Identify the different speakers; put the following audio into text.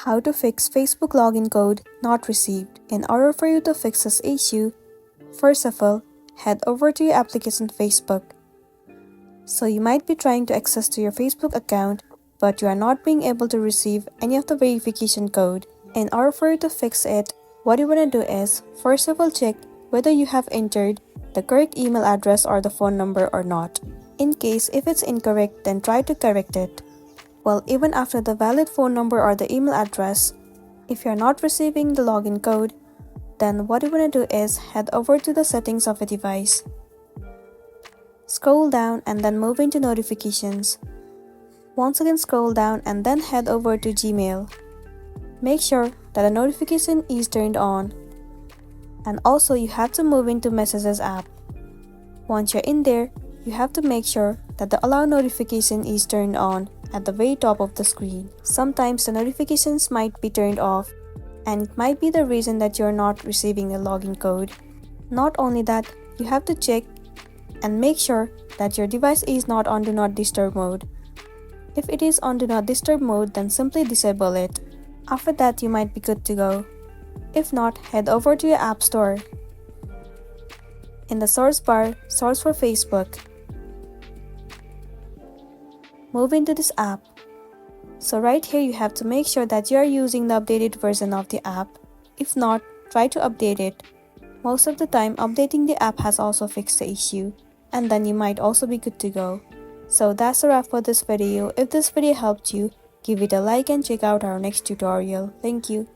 Speaker 1: How to fix Facebook login code not received. In order for you to fix this issue, first of all, head over to your application Facebook. So you might be trying to access to your Facebook account, but you are not being able to receive any of the verification code. In order for you to fix it, what you want to do is, first of all, check whether you have entered the correct email address or the phone number or not. In case if it's incorrect, then try to correct it. Well, even after the valid phone number or the email address, if you're not receiving the login code, then what you want to do is head over to the settings of a device. Scroll down and then move into notifications. Once again scroll down and then head over to Gmail. Make sure that the notification is turned on. And also you have to move into Messages app. Once you're in there, you have to make sure that the allow notification is turned on at the very top of the screen. Sometimes the notifications might be turned off, and it might be the reason that you're not receiving a login code. Not only that, you have to check and make sure that your device is not on Do Not Disturb mode. If it is on Do Not Disturb mode, then simply disable it. After that, you might be good to go. If not, head over to your App Store. In the source bar, search for Facebook. Move into this app. So right here you have to make sure that you are using the updated version of the app. If not, try to update it. Most of the time, updating the app has also fixed the issue, and then you might also be good to go. So that's a wrap for this video. If this video helped you, give it a like and check out our next tutorial. Thank you.